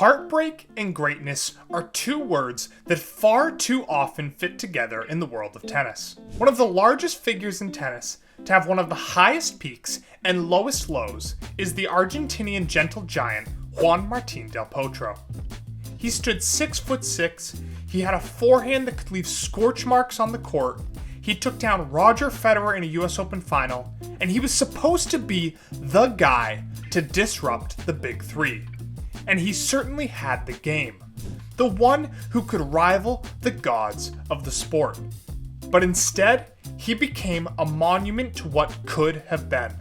Heartbreak and greatness are two words that far too often fit together in the world of tennis. One of the largest figures in tennis to have one of the highest peaks and lowest lows is the Argentinian gentle giant Juan Martin del Potro. He stood 6'6", he had a forehand that could leave scorch marks on the court, he took down Roger Federer in a US Open final, and he was supposed to be the guy to disrupt the Big Three. And he certainly had the game. The one who could rival the gods of the sport. But instead, he became a monument to what could have been.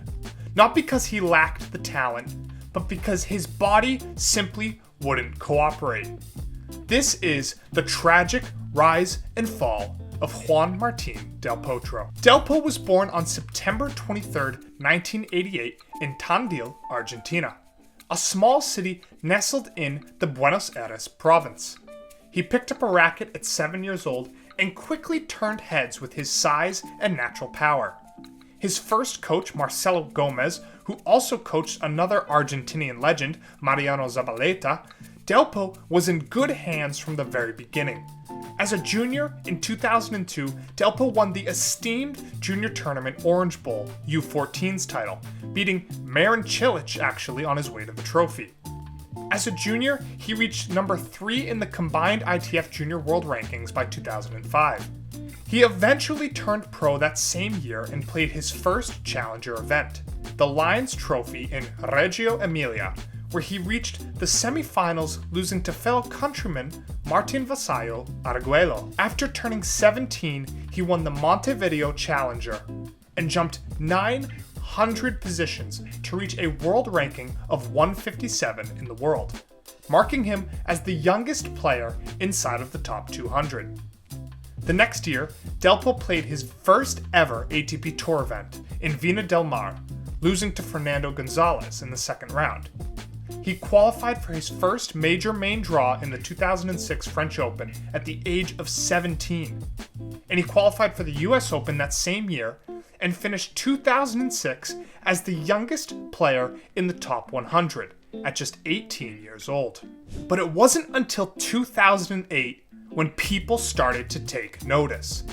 Not because he lacked the talent, but because his body simply wouldn't cooperate. This is the tragic rise and fall of Juan Martin del Potro. Delpo was born on September 23, 1988 in Tandil, Argentina, a small city nestled in the Buenos Aires province. He picked up a racket at 7 years old and quickly turned heads with his size and natural power. His first coach, Marcelo Gomez, who also coached another Argentinian legend, Mariano Zabaleta, Delpo was in good hands from the very beginning. As a junior in 2002, Delpo won the esteemed junior tournament Orange Bowl U14's title, beating Marin Cilic actually on his way to the trophy. As a junior, he reached number 3 in the combined ITF Junior World Rankings by 2005. He eventually turned pro that same year and played his first challenger event, the Lions Trophy in Reggio Emilia, where he reached the semifinals, losing to fellow countryman Martin Vasallo Arguello. After turning 17, he won the Montevideo Challenger and jumped 900 positions to reach a world ranking of 157 in the world, marking him as the youngest player inside of the top 200. The next year, Delpo played his first ever ATP Tour event in Vina del Mar, losing to Fernando Gonzalez in the second round. He qualified for his first major main draw in the 2006 French Open at the age of 17, and he qualified for the US Open that same year and finished 2006 as the youngest player in the top 100 at just 18 years old. But it wasn't until 2008 when people started to take notice.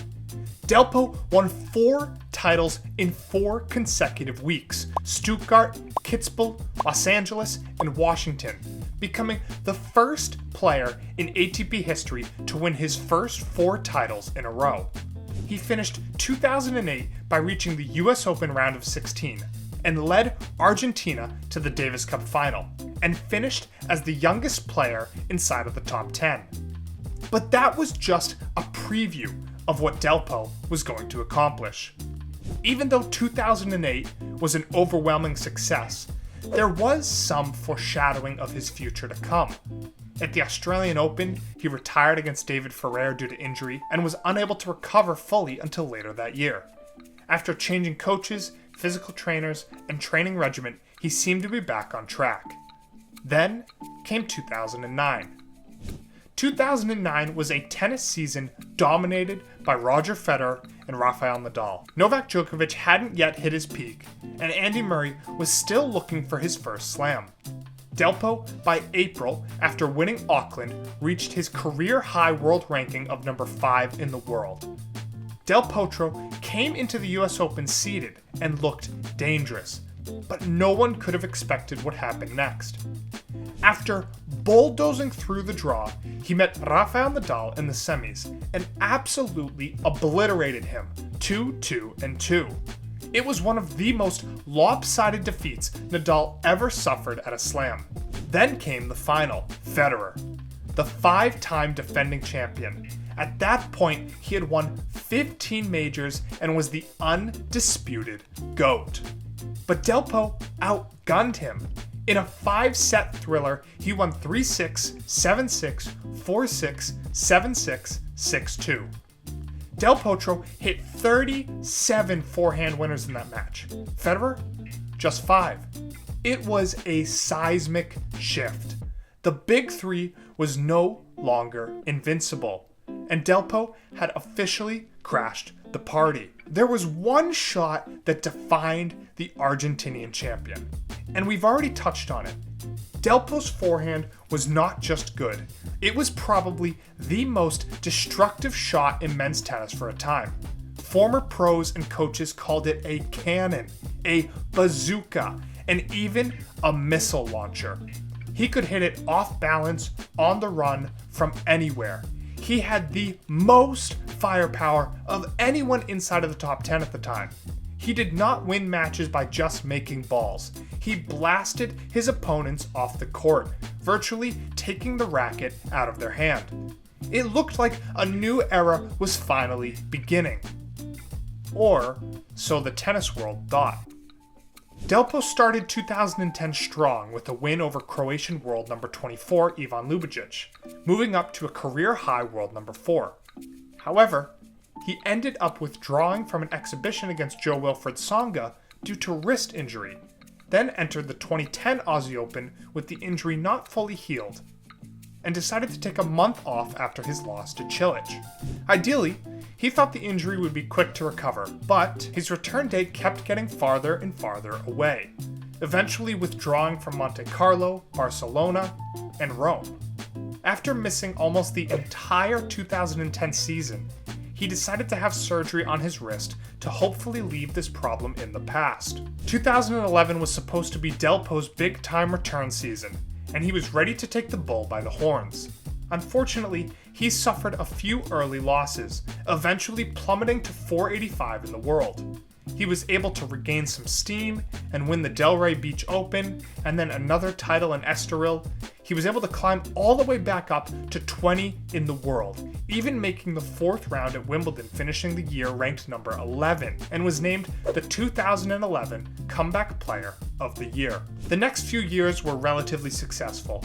Delpo won 4 titles in 4 consecutive weeks: Stuttgart, Kitzbühel, Los Angeles, and Washington, becoming the first player in ATP history to win his first 4 titles in a row. He finished 2008 by reaching the US Open round of 16 and led Argentina to the Davis Cup final, and finished as the youngest player inside of the top 10. But that was just a preview of what Delpo was going to accomplish. Even though 2008 was an overwhelming success, there was some foreshadowing of his future to come. At the Australian Open, he retired against David Ferrer due to injury and was unable to recover fully until later that year. After changing coaches, physical trainers, and training regimen, he seemed to be back on track. Then came 2009. 2009 was a tennis season dominated by Roger Federer and Rafael Nadal. Novak Djokovic hadn't yet hit his peak, and Andy Murray was still looking for his first slam. Delpo, by April, after winning Auckland, reached his career-high world ranking of number 5 in the world. Del Potro came into the US Open seeded and looked dangerous, but no one could have expected what happened next. After bulldozing through the draw, he met Rafael Nadal in the semis and absolutely obliterated him 2-2-2. It was one of the most lopsided defeats Nadal ever suffered at a slam. Then came the final, Federer, the 5-time defending champion. At that point, he had won 15 majors and was the undisputed GOAT. But Delpo outgunned him. In a 5-set thriller, he won 3-6, 7-6, 4-6, 7-6, 6-2. Del Potro hit 37 forehand winners in that match. Federer, just 5. It was a seismic shift. The Big Three was no longer invincible, and Delpo had officially crashed the party. There was one shot that defined the Argentinian champion, and we've already touched on it. Del Po's forehand was not just good, it was probably the most destructive shot in men's tennis for a time. Former pros and coaches called it a cannon, a bazooka, and even a missile launcher. He could hit it off balance, on the run, from anywhere. He had the most firepower of anyone inside of the top 10 at the time. He did not win matches by just making balls. He blasted his opponents off the court, virtually taking the racket out of their hand. It looked like a new era was finally beginning. Or so the tennis world thought. Del Po started 2010 strong with a win over Croatian world number 24 Ivan Ljubičić, moving up to a career-high world number 4. However, he ended up withdrawing from an exhibition against Jo-Wilfried Tsonga due to wrist injury, then entered the 2010 Aussie Open with the injury not fully healed, and decided to take a month off after his loss to Cilic. Ideally, he thought the injury would be quick to recover, but his return date kept getting farther and farther away, eventually withdrawing from Monte Carlo, Barcelona, and Rome. After missing almost the entire 2010 season, he decided to have surgery on his wrist to hopefully leave this problem in the past. 2011 was supposed to be Del Po's big-time return season, and he was ready to take the bull by the horns. Unfortunately, he suffered a few early losses, eventually plummeting to 485 in the world. He was able to regain some steam and win the Delray Beach Open, and then another title in Estoril. He was able to climb all the way back up to 20 in the world, even making the 4th round at Wimbledon, finishing the year ranked number 11, and was named the 2011 Comeback Player of the Year. The next few years were relatively successful.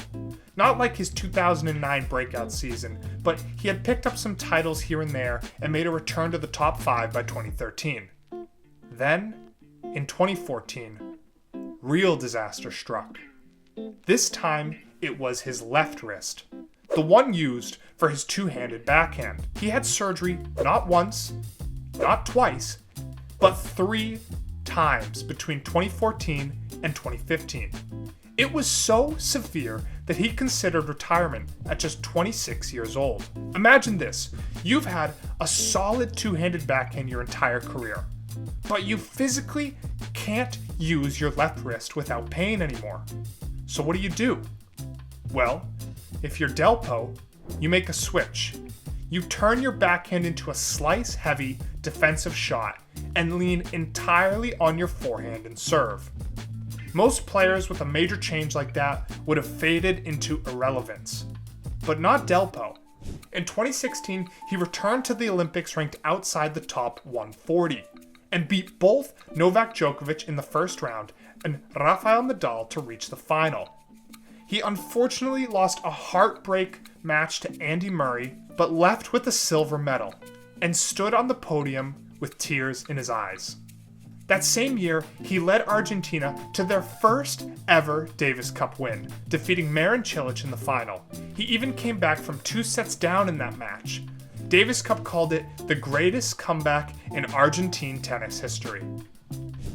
Not like his 2009 breakout season, but he had picked up some titles here and there and made a return to the top 5 by 2013. Then, in 2014, real disaster struck. This time, it was his left wrist, the one used for his two-handed backhand. He had surgery not once, not twice, but 3 times between 2014 and 2015. It was so severe that he considered retirement at just 26 years old. Imagine this, you've had a solid two-handed backhand your entire career, but you physically can't use your left wrist without pain anymore. So what do? Well, if you're Del Po, you make a switch. You turn your backhand into a slice-heavy defensive shot and lean entirely on your forehand and serve. Most players with a major change like that would have faded into irrelevance. But not Del Po. In 2016, he returned to the Olympics ranked outside the top 140 and beat both Novak Djokovic in the first round and Rafael Nadal to reach the final. He unfortunately lost a heartbreak match to Andy Murray, but left with a silver medal and stood on the podium with tears in his eyes. That same year, he led Argentina to their first ever Davis Cup win, defeating Marin Cilic in the final. He even came back from 2 sets down in that match. Davis Cup called it the greatest comeback in Argentine tennis history.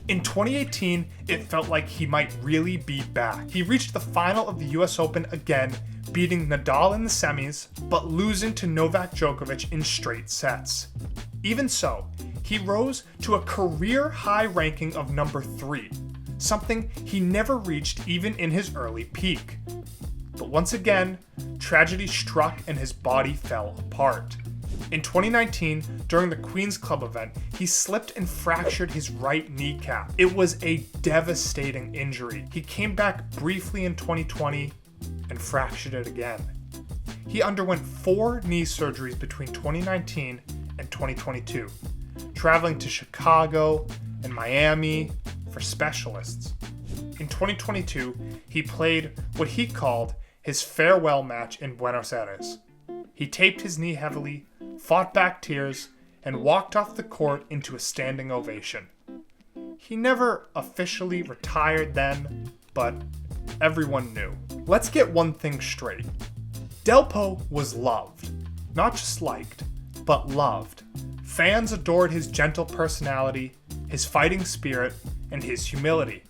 In 2018, it felt like he might really be back. He reached the final of the US Open again, beating Nadal in the semis, but losing to Novak Djokovic in straight sets. Even so, he rose to a career-high ranking of number 3, something he never reached even in his early peak. But once again, tragedy struck and his body fell apart. In 2019, during the Queen's Club event, he slipped and fractured his right kneecap. It was a devastating injury. He came back briefly in 2020 and fractured it again. He underwent 4 knee surgeries between 2019 and 2022, traveling to Chicago and Miami for specialists. In 2022, he played what he called his farewell match in Buenos Aires. He taped his knee heavily, fought back tears, and walked off the court into a standing ovation. He never officially retired then, but everyone knew. Let's get one thing straight. Del Po was loved. Not just liked, but loved. Fans adored his gentle personality, his fighting spirit, and his humility.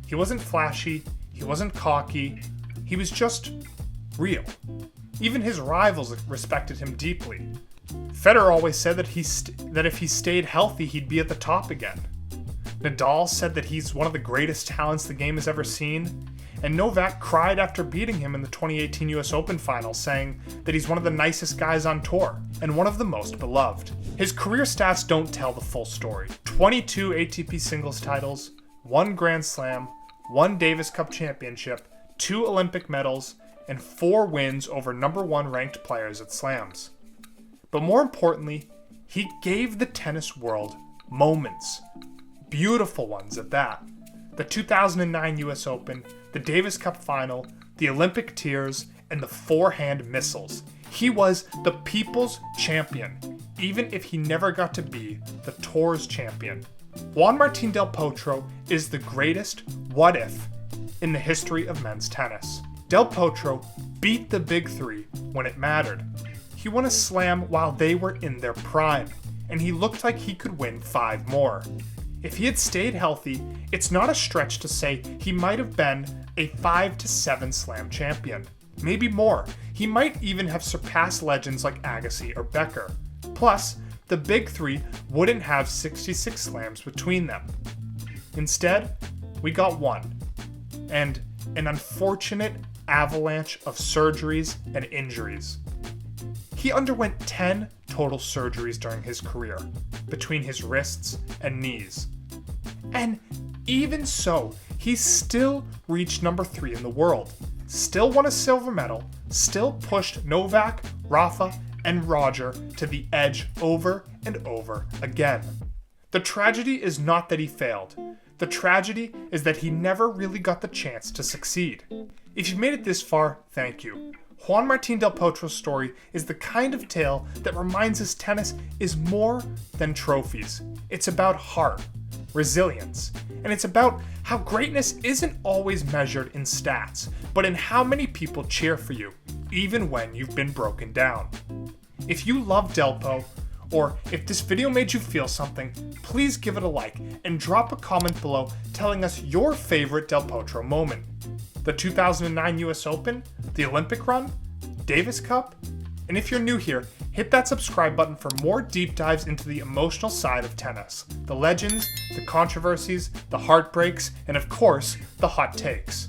He wasn't flashy, he wasn't cocky, He was just real. Even his rivals respected him deeply. Federer always said that if he stayed healthy, he'd be at the top again. Nadal said that he's one of the greatest talents the game has ever seen, and Novak cried after beating him in the 2018 US Open final, saying that he's one of the nicest guys on tour and one of the most beloved. His career stats don't tell the full story. 22 ATP singles titles, 1 Grand Slam, 1 Davis Cup championship, 2 Olympic medals, and 4 wins over number 1 ranked players at slams. But more importantly, he gave the tennis world moments. Beautiful ones at that. The 2009 US Open, the Davis Cup final, the Olympic tears, and the forehand missiles. He was the people's champion, even if he never got to be the tour's champion. Juan Martin del Potro is the greatest what if in the history of men's tennis. Del Potro beat the big three when it mattered. He won a slam while they were in their prime, and he looked like he could win 5 more. If he had stayed healthy, it's not a stretch to say he might have been a 5 to 7 slam champion. Maybe more. He might even have surpassed legends like Agassi or Becker. Plus, the big three wouldn't have 66 slams between them. Instead, we got 1. And an unfortunate avalanche of surgeries and injuries. He underwent 10 total surgeries during his career, between his wrists and knees. And even so, he still reached number 3 in the world, still won a silver medal, still pushed Novak, Rafa, and Roger to the edge over and over again. The tragedy is not that he failed. The tragedy is that he never really got the chance to succeed. If you've made it this far, thank you. Juan Martin del Potro's story is the kind of tale that reminds us tennis is more than trophies. It's about heart, resilience, and it's about how greatness isn't always measured in stats, but in how many people cheer for you, even when you've been broken down. If you love Delpo, or if this video made you feel something, please give it a like and drop a comment below telling us your favorite Del Potro moment. The 2009 US Open, the Olympic run, Davis Cup, and if you're new here, hit that subscribe button for more deep dives into the emotional side of tennis, the legends, the controversies, the heartbreaks, and of course, the hot takes.